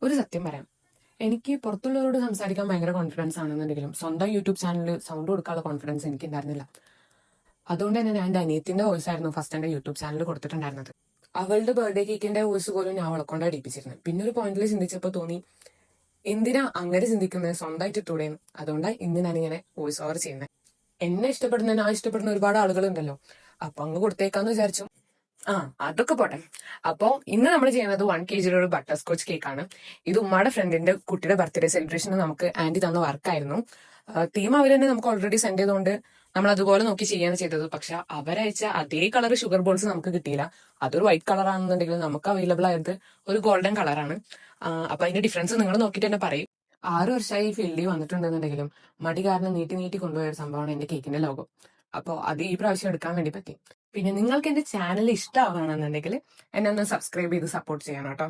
ഒരു സത്യം പറയാം, എനിക്ക് പുറത്തുള്ളവരോട് സംസാരിക്കാൻ ഭയങ്കര കോൺഫിഡൻസ് ആണെന്നുണ്ടെങ്കിലും സ്വന്തം യൂട്യൂബ് ചാനലിൽ സൗണ്ട് കൊടുക്കാനുള്ള കോൺഫിഡൻസ് എനിക്ക് ഉണ്ടായിരുന്നില്ല. അതുകൊണ്ട് തന്നെ ഞാൻ എൻ്റെ അനിയത്തിന്റെ വോയിസ് ആയിരുന്നു ഫസ്റ്റ് എൻ്റെ യൂട്യൂബ് ചാനലിൽ കൊടുത്തിട്ടുണ്ടായിരുന്നത്. അവളുടെ ബർത്ത്ഡേ കേക്കിന്റെ വോയിസ് പോലും ഞാൻ അവളെ കൊണ്ട് അടിപ്പിച്ചിരുന്നത്. പിന്നെ ഒരു പോയിന്റിൽ ചിന്തിച്ചപ്പോൾ തോന്നി, എന്തിനാ അങ്ങനെ ചിന്തിക്കുന്നത്, സ്വന്തമായിട്ട് ഇട്ടൂടെയെന്ന്. അതുകൊണ്ടാണ് ഇന്ന് ഞാൻ ഇങ്ങനെ വോയിസ് ഓവർ ചെയ്യുന്നത്. എന്നെ ഇഷ്ടപ്പെടുന്ന, ഞാൻ ഇഷ്ടപ്പെടുന്ന ഒരുപാട് ആളുകളുണ്ടല്ലോ, അപ്പൊ അങ്ങ് കൊടുത്തേക്കാന്ന് വിചാരിച്ചു. ആ, അതൊക്കെ പോട്ടെ. അപ്പോ ഇന്ന് നമ്മൾ ചെയ്യുന്നത് 1 kg ഒരു ബട്ടർ സ്കോച്ച് കേക്കാണ്. ഇത് ഉമ്മയുടെ ഫ്രണ്ടിന്റെ കുട്ടിയുടെ ബർത്ത്ഡേ സെലിബ്രേഷന് നമുക്ക് ആന്റി തന്ന വർക്കായിരുന്നു. തീം അവർ തന്നെ നമുക്ക് ഓൾറെഡി സെൻഡ് ചെയ്തുകൊണ്ട് നമ്മൾ അതുപോലെ നോക്കി ചെയ്യാണ് ചെയ്തത്. പക്ഷെ അവരയച്ച അതേ കളർ ഷുഗർ ബോൾസ് നമുക്ക് കിട്ടിയില്ല. അതൊരു വൈറ്റ് കളർ ആണെന്നുണ്ടെങ്കിൽ നമുക്ക് അവൈലബിൾ ആയത് ഒരു ഗോൾഡൻ കളറാണ്. അപ്പൊ അതിന്റെ ഡിഫറൻസ് നിങ്ങൾ നോക്കിയിട്ട് തന്നെ പറയും. 6 വർഷമായി ഫീൽഡിൽ വന്നിട്ടുണ്ടെന്നുണ്ടെങ്കിലും മടി കാരണം നീട്ടി നീട്ടി കൊണ്ടുപോയ ഒരു സംഭവമാണ് എന്റെ കേക്കിന്റെ ലോഗോ. അപ്പോൾ അത് ഈ പ്രാവശ്യം എടുക്കാൻ വേണ്ടി പറ്റി. പിന്നെ നിങ്ങൾക്ക് എന്റെ ചാനൽ ഇഷ്ടമാവുകയാണെന്നുണ്ടെങ്കിൽ എന്നെ ഒന്ന് സബ്സ്ക്രൈബ് ചെയ്ത് സപ്പോർട്ട് ചെയ്യണം കേട്ടോ.